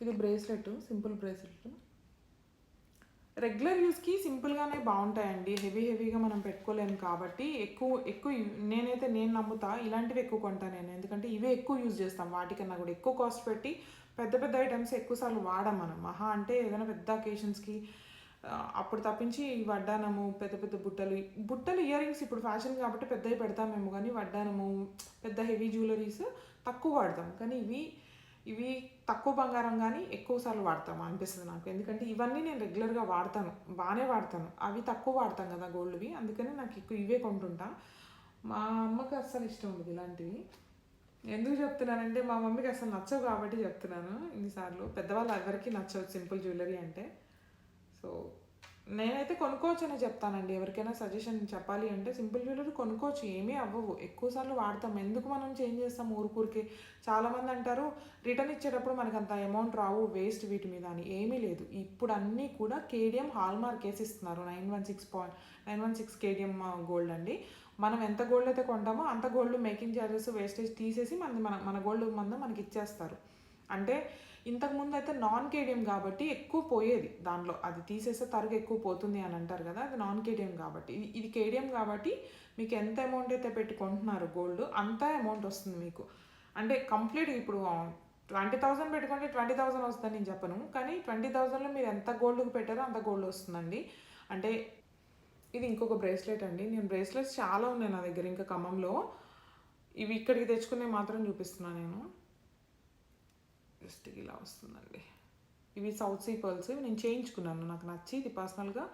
ఇది బ్రేస్లెట్, సింపుల్ బ్రేస్లెట్. రెగ్యులర్ యూస్కి సింపుల్గానే బాగుంటాయండి. హెవీగా మనం పెట్టుకోలేము కాబట్టి ఎక్కువ నేను నమ్ముతా ఇలాంటివి ఎక్కువ కొంటాను నేను. ఎందుకంటే ఇవే ఎక్కువ యూజ్ చేస్తాం. వాటికన్నా కూడా ఎక్కువ కాస్ట్ పెట్టి పెద్ద ఐటమ్స్ ఎక్కువసార్లు వాడాం మనం. మహా అంటే ఏదైనా పెద్ద అకేషన్స్కి అప్పుడు తప్పించి వడ్డానము, పెద్ద బుట్టలు ఇయర్ రింగ్స్ ఇప్పుడు ఫ్యాషన్ కాబట్టి పెద్దవి పెడతామేమో, కానీ వడ్డానము, పెద్ద హెవీ జ్యువెలరీస్ తక్కువ వాడతాం. కానీ ఇవి తక్కువ బంగారం కానీ ఎక్కువసార్లు వాడతాము అనిపిస్తుంది నాకు. ఎందుకంటే ఇవన్నీ నేను రెగ్యులర్గా వాడతాను, బాగానే వాడతాను. అవి తక్కువ వాడతాం కదా గోల్డ్వి, అందుకని నాకు ఎక్కువ ఇవే కొంటుంటా. మా అమ్మకి అస్సలు ఇష్టం ఉండదు ఇలాంటివి. ఎందుకు చెప్తున్నానంటే మా మమ్మీకి అసలు నచ్చవు కాబట్టి చెప్తున్నాను ఇన్నిసార్లు. పెద్దవాళ్ళు ఎవరికి నచ్చవు సింపుల్ జ్యువెలరీ అంటే. సో నేనైతే కొనుక్కోవచ్చు అనే చెప్తానండి. ఎవరికైనా సజెషన్ చెప్పాలి అంటే సింపుల్ జ్యువెలరీ కొనుక్కోవచ్చు, ఏమీ అవ్వవు. ఎక్కువసార్లు వాడతాం, ఎందుకు మనం చేంజ్ చేస్తాం ఊరికే. చాలామంది అంటారు రిటర్న్ ఇచ్చేటప్పుడు మనకు అంత అమౌంట్ రావు, వేస్ట్ వీటి మీద అని. ఏమీ లేదు. ఇప్పుడు అన్నీ కూడా కేడిఎం హాల్ మార్క్ వేసి ఇస్తున్నారు. 916 కేడిఎం గోల్డ్ అండి. మనం ఎంత గోల్డ్ అయితే కొంటామో అంత గోల్డ్ మేకింగ్ ఛార్జెస్ వేస్టేజ్ తీసేసి మన గోల్డ్ మనకి ఇచ్చేస్తారు. అంటే ఇంతకుముందు అయితే నాన్ కేడిఎం కాబట్టి ఎక్కువ పోయేది దానిలో. అది తీసేస్తే తరుగు ఎక్కువ పోతుంది అని అంటారు కదా, అది నాన్ కేడిఎం కాబట్టి. ఇది కేడిఎం కాబట్టి మీకు ఎంత అమౌంట్ అయితే పెట్టుకుంటున్నారు గోల్డ్ అంత అమౌంట్ వస్తుంది మీకు. అంటే కంప్లీట్ ఇప్పుడు 20,000 పెట్టుకుంటే 20,000 వస్తుందని నేను చెప్పను, కానీ 20,000లో మీరు ఎంత గోల్డ్కి పెట్టారో అంత గోల్డ్ వస్తుందండి. అంటే ఇది ఇంకొక బ్రేస్లెట్ అండి. నేను బ్రేస్లెట్స్ చాలా ఉన్నాయి నా దగ్గర ఇంకా ఖమ్మంలో. ఇవి ఇక్కడికి తెచ్చుకునే మాత్రం చూపిస్తున్నాను నేను. జస్ట్ ఇలా వస్తుందండి. ఇవి సౌత్ సీ పర్ల్స్. నేను చేయించుకున్నాను, నాకు నచ్చి ఇది పర్సనల్గా.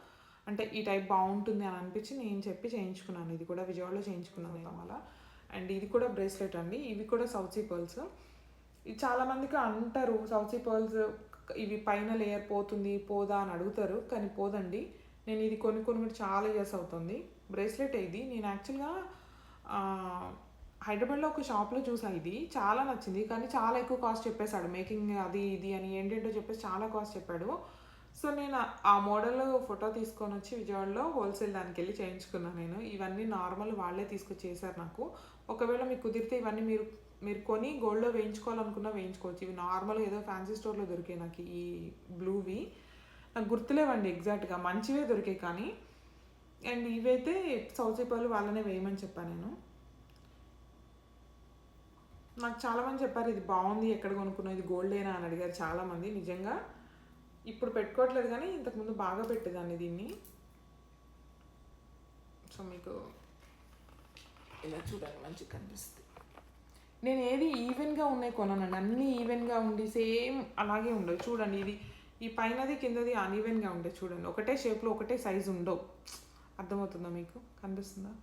అంటే ఈ టైప్ బాగుంటుంది అని అనిపించి నేను చెప్పి చేయించుకున్నాను. ఇది కూడా విజయవాడలో చేయించుకున్నాను అలా. అండ్ ఇది కూడా బ్రేస్లెట్ అండి. ఇవి కూడా సౌత్ సీ పర్ల్స్. ఇది చాలామందికి అంటారు సౌత్ సీ పర్ల్స్ ఇవి పైన లేయర్ పోదా అని అడుగుతారు, కానీ పోదండి. నేను ఇది కొన్ని చాలా ఇయర్స్ అవుతుంది. బ్రేస్లెట్ ఇది నేను యాక్చువల్గా హైదరాబాద్లో ఒక షాప్లో చూసా, ఇది చాలా నచ్చింది, కానీ చాలా ఎక్కువ కాస్ట్ చెప్పేశాడు. మేకింగ్ అది ఇది అని ఏంటంటో చెప్పేసి చాలా కాస్ట్ చెప్పాడు. సో నేను ఆ మోడల్ ఫోటో తీసుకొని వచ్చి విజయవాడలో హోల్సేల్ దానికి వెళ్ళి చేయించుకున్నాను నేను. ఇవన్నీ నార్మల్ వాళ్ళే తీసుకొచ్చి చేశారు నాకు. ఒకవేళ మీకు కుదిరితే ఇవన్నీ మీరు కొని గోల్డ్లో వేయించుకోవాలనుకున్నా వేయించుకోవచ్చు. ఇవి నార్మల్గా ఏదో ఫ్యాన్సీ స్టోర్లో దొరికాయి నాకు ఈ బ్లూవి. నాకు గుర్తులేవండి ఎగ్జాక్ట్గా, మంచివే దొరికాయి కానీ. అండ్ ఇవైతే సౌత్ పర్ల్ వాళ్ళనే వేయమని చెప్పాను నేను. నాకు చాలామంది చెప్పారు ఇది బాగుంది, ఎక్కడ కొనుక్కున్నావు, ఇది గోల్డేనా అని అడిగారు చాలామంది. నిజంగా ఇప్పుడు పెట్టుకోవట్లేదు కానీ ఇంతకుముందు బాగా పెట్టేదాన్ని దీన్ని. సో మీకు ఇలా చూడండి మంచిగా కనిపిస్తుంది. నేను ఏది ఈవెన్గా ఉన్నాయి కొనానండి, అన్నీ ఈవెన్గా ఉండి సేమ్ అలాగే ఉండవు. చూడండి ఇది ఈ పైనది కిందది అన్ఈవెన్గా ఉండే చూడండి, ఒకటే షేప్లో ఒకటే సైజు ఉండవు. అర్థమవుతుందా మీకు? కనిపిస్తుందా?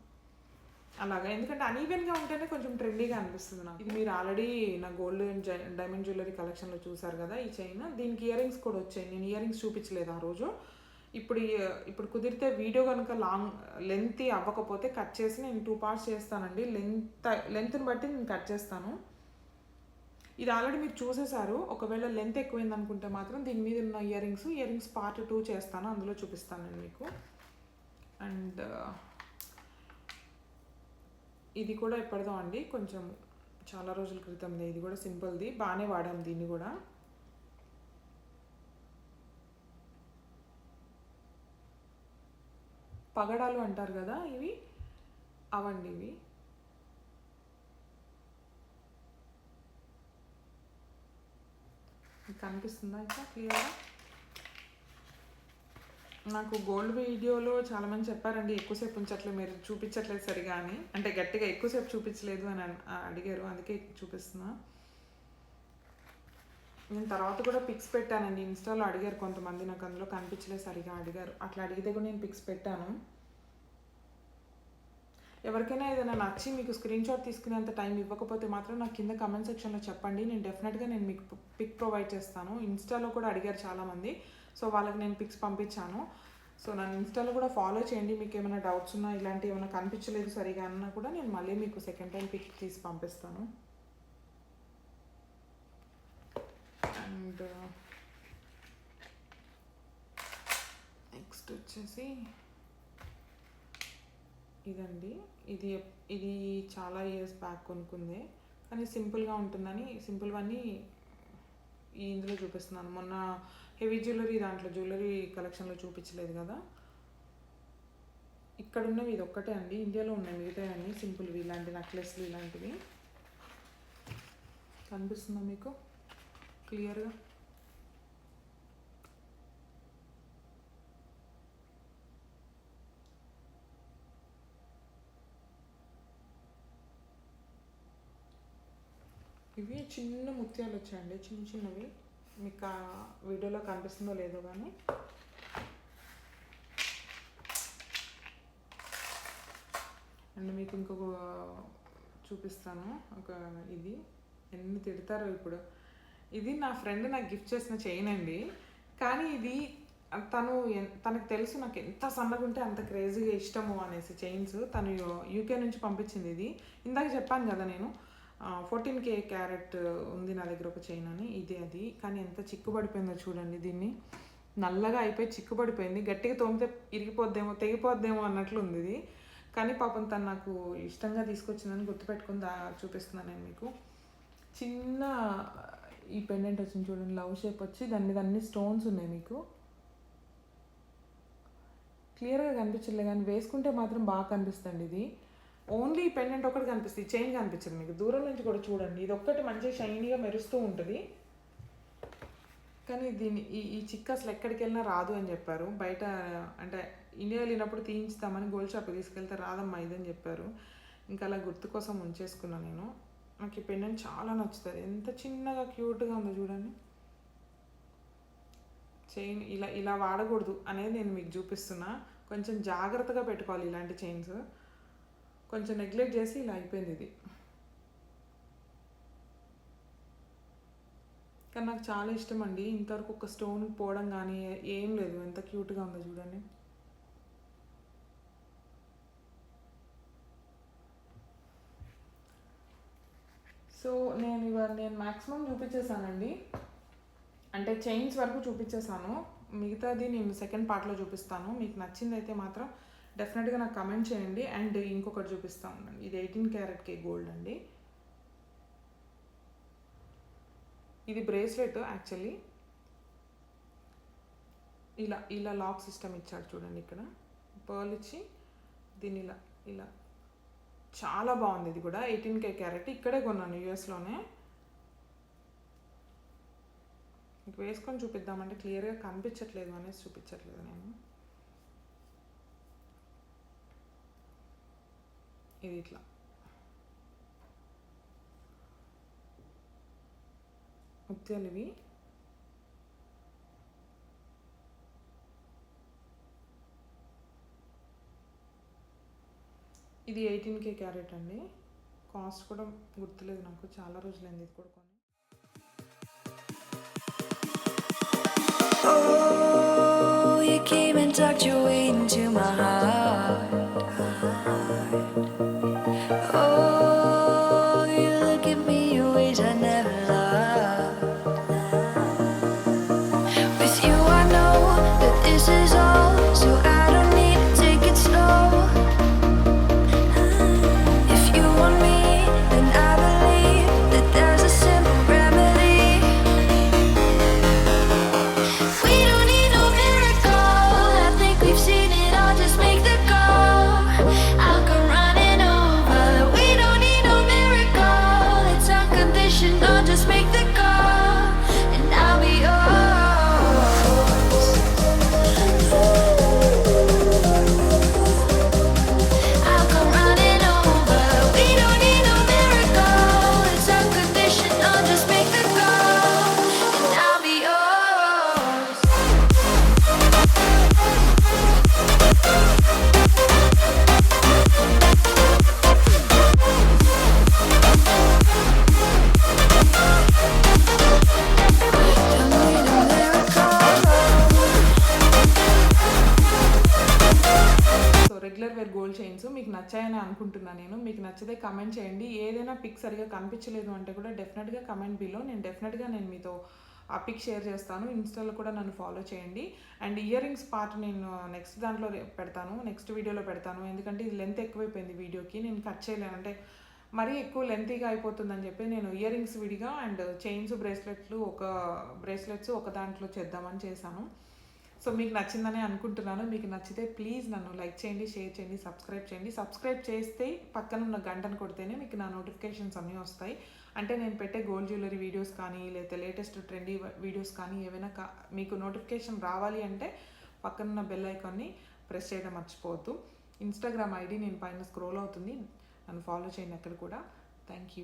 అలాగా, ఎందుకంటే అన్ఈవెన్గా ఉంటేనే కొంచెం ట్రెండీగా అనిపిస్తుంది నాకు. ఇది మీరు ఆల్రెడీ నా గోల్డ్ అండ్ డైమండ్ జ్యువెలరీ కలెక్షన్లో చూసారు కదా ఈ చైన్. దీనికి ఇయర్ రింగ్స్ కూడా వచ్చాయి. నేను ఇయర్ రింగ్స్ చూపించలేదు ఆ రోజు. ఇప్పుడు కుదిరితే వీడియో కనుక లెంత్ అవ్వకపోతే కట్ చేసి నేను 2 పార్ట్స్ చేస్తానండి. లెంత్ని బట్టి నేను కట్ చేస్తాను. ఇది ఆల్రెడీ మీరు చూసేశారు. ఒకవేళ లెంత్ ఎక్కువైంది అనుకుంటే మాత్రం దీని మీద ఉన్న ఇయర్ రింగ్స్ పార్ట్ 2 చేస్తాను, అందులో చూపిస్తాను నేను మీకు. అండ్ ఇది కూడా ఎప్పటిదో అండి, కొంచెం చాలా రోజుల క్రితంది. ఇది కూడా సింపుల్ది, బాగానే వాడాం దీన్ని కూడా. పగడాలు అంటారు కదా, ఇవి అవండి. ఇవి కనిపిస్తుందా ఇంకా క్లియర్గా? నాకు గోల్డ్ వీడియోలో చాలామంది చెప్పారండి ఎక్కువసేపు ఉంచట్లేదు, మీరు చూపించట్లేదు సరిగా అని, అంటే గట్టిగా ఎక్కువసేపు చూపించలేదు అని అడిగారు, అందుకే చూపిస్తున్నా. నేను తర్వాత కూడా పిక్స్ పెట్టానండి ఇన్స్టాలో, అడిగారు కొంతమంది, నాకు అందులో కనిపించలేదు సరిగా అడిగారు, అట్లా అడిగితే కూడా నేను పిక్స్ పెట్టాను. ఎవరికైనా ఏదైనా నచ్చి మీకు స్క్రీన్ షాట్ తీసుకునేంత టైం ఇవ్వకపోతే మాత్రం నాకు కింద కమెంట్ సెక్షన్లో చెప్పండి, నేను డెఫినెట్గా నేను మీకు పిక్ ప్రొవైడ్ చేస్తాను. ఇన్స్టాలో కూడా అడిగారు చాలామంది, సో వాళ్ళకి నేను పిక్స్ పంపించాను. సో నన్ను ఇన్స్టాలో కూడా ఫాలో చేయండి, మీకు ఏమైనా డౌట్స్ ఉన్నా, ఇలాంటివి ఏమైనా కనిపించలేదు సరిగా అన్నా కూడా నేను మళ్ళీ మీకు సెకండ్ టైం పిక్ తీసి పంపిస్తాను. అండ్ నెక్స్ట్ వచ్చేసి ఇదండి, ఇది చాలా ఇయర్స్ బ్యాక్ కొనుక్కుందే, కానీ సింపుల్గా ఉంటుందని సింపుల్వన్నీ ఇందులో చూపిస్తున్నాను. మొన్న హెవీ జ్యువెలరీ దాంట్లో జ్యువెలరీ కలెక్షన్లో చూపించలేదు కదా, ఇక్కడ ఉన్నవి ఇది ఒక్కటే అండి, ఇండియాలో ఉన్నాయి మిగతా అన్నీ సింపుల్వి, ఇలాంటి నెక్లెస్లు ఇలాంటివి. కనిపిస్తుందా మీకు క్లియర్గా? ఇవి చిన్న ముత్యాలు వచ్చాయండి, చిన్న చిన్నవి, మీకు ఆ వీడియోలో కనిపిస్తుందో లేదో కానీ. అండ్ మీకు ఇంకొక చూపిస్తాను, ఒక ఇది ఎన్ని తిడతారో ఇప్పుడు. ఇది నా ఫ్రెండ్ నాకు గిఫ్ట్ చేసిన చైన్ అండి, కానీ ఇది తనకు తెలుసు నాకు ఎంత సన్నగా ఉంటే అంత క్రేజీగా ఇష్టము అనేసి చైన్స్. తను యూకే నుంచి పంపించింది ఇది. ఇందాక చెప్పాను కదా నేను 14K క్యారెట్ ఉంది నా దగ్గర ఒక చైన్ అని, ఇది అది. కానీ ఎంత చిక్కుబడిపోయిందో చూడండి, దీన్ని నల్లగా అయిపోయి చిక్కుబడిపోయింది, గట్టిగా తోమితే ఇరిగిపోద్దేమో తెగిపోద్దేమో అన్నట్లు ఉంది ఇది. కానీ పాపం తను నాకు ఇష్టంగా తీసుకొచ్చిందని గుర్తుపెట్టుకుని చూపిస్తున్నాను నేను మీకు. చిన్న ఈ పెండెంట్ వచ్చింది చూడండి, లవ్ షేప్ వచ్చి దాని మీద అన్ని స్టోన్స్ ఉన్నాయి, మీకు క్లియర్గా కనిపించట్లేదు కానీ వేసుకుంటే మాత్రం బాగా కనిపిస్తుంది. ఇది ఓన్లీ పెండెంట్ ఒకటి కనిపిస్తుంది, చైన్ కనిపించదు మీకు. దూరం నుంచి కూడా చూడండి, ఇది ఒక్కటి మంచిగా షైనీగా మెరుస్తూ ఉంటుంది. కానీ దీన్ని ఈ చిక్క అసలు ఎక్కడికి వెళ్ళినా రాదు అని చెప్పారు. బయట అంటే ఇండియా వెళ్ళినప్పుడు తీయించుతామని గోల్డ్ షాప్కి తీసుకెళ్తే రాదమ్మా ఇదని చెప్పారు. ఇంకా అలా గుర్తు కోసం ఉంచేసుకున్నాను నేను. నాకు ఈ పెండెంట్ చాలా నచ్చుతుంది, ఎంత చిన్నగా క్యూట్గా ఉందో చూడండి. చైన్ ఇలా వాడకూడదు అనేది నేను మీకు చూపిస్తున్నా, కొంచెం జాగ్రత్తగా పెట్టుకోవాలి ఇలాంటి చైన్స్. కొంచెం నెగ్లెక్ట్ చేసి ఇలా అయిపోయింది ఇది. కానీ నాకు చాలా ఇష్టం అండి, ఇంతవరకు ఒక స్టోన్ పోవడం కానీ ఏం లేదు, ఎంత క్యూట్గా ఉందో చూడండి. సో నేను మ్యాక్సిమం చూపించేసానండి, అంటే చైన్స్ వరకు చూపించేసాను, మిగతాది నేను సెకండ్ పార్ట్లో చూపిస్తాను. మీకు నచ్చింది అయితే మాత్రం డెఫినెట్గా నాకు కమెంట్ చేయండి. అండ్ ఇంకొకటి చూపిస్తాను ఉండండి, ఇది 18K గోల్డ్ అండి. ఇది బ్రేస్లెట్ యాక్చువల్లీ, ఇలా లాక్ సిస్టమ్ ఇచ్చాడు చూడండి, ఇక్కడ పర్ల్ ఇచ్చి దీన్ని ఇలా చాలా బాగుంది. ఇది కూడా 18K క్యారెట్, ఇక్కడే కొన్నాను యూఎస్లోనే. మీకు వేసుకొని చూపిద్దామంటే క్లియర్గా కనిపించట్లేదు అనేసి చూపించట్లేదు నేను. ఇది ఇట్లా ముత్యాలు ఇవి. ఇది 18K క్యారెట్ అండి, కాస్ట్ కూడా గుర్తులేదు నాకు, చాలా రోజులైంది ఇది కూడా కొని. Oh, you came and tucked your way into my heart. Oh, you look at me in ways I never loved. With you I know that this is all, so I don't need to take it slow. If you want me, then I believe that there's a simple remedy. We don't need no miracle, I think we've seen it all, just make the chains మీకు నచ్చాయని అనుకుంటున్నాను నేను. మీకు నచ్చితే comment చేయండి. ఏదైనా pick సరిగ్గా కనిపించలేదు అంటే కూడా డెఫినెట్గా కమెంట్ బిలో. నేను మీతో ఆ పిక్ షేర్ చేస్తాను. ఇన్స్టాలో కూడా నన్ను ఫాలో చేయండి. అండ్ ఇయర్ రింగ్స్ పార్ట్ నేను నెక్స్ట్ దాంట్లో పెడతాను, నెక్స్ట్ వీడియోలో పెడతాను. ఎందుకంటే ఇది లెంత్ ఎక్కువైపోయింది వీడియోకి, నేను కట్ చేయలేను. అంటే మరీ ఎక్కువ లెంతీగా అయిపోతుందని చెప్పి నేను ఇయర్ రింగ్స్ విడిగా అండ్ చైన్స్ బ్రేస్లెట్స్ ఒక దాంట్లో చేద్దామని చేశాను. సో మీకు నచ్చిందని అనుకుంటున్నాను. మీకు నచ్చితే ప్లీజ్ నన్ను లైక్ చేయండి, షేర్ చేయండి, సబ్స్క్రైబ్ చేయండి. సబ్స్క్రైబ్ చేస్తే పక్కన ఉన్న గంటను కొడితేనే మీకు నా నోటిఫికేషన్స్ అన్నీ వస్తాయి. అంటే నేను పెట్టే గోల్డ్ జ్యువెలరీ వీడియోస్ కానీ, లేకపోతే లేటెస్ట్ ట్రెండీ వీడియోస్ కానీ ఏవైనా మీకు నోటిఫికేషన్ రావాలి అంటే పక్కనున్న బెల్ ఐకాన్ని ప్రెస్ చేయడం మర్చిపోవద్దు. ఇన్స్టాగ్రామ్ ఐడి నేను పైన స్క్రోల్ అవుతుంది, నన్ను ఫాలో చేయండి అక్కడ కూడా. Thank you.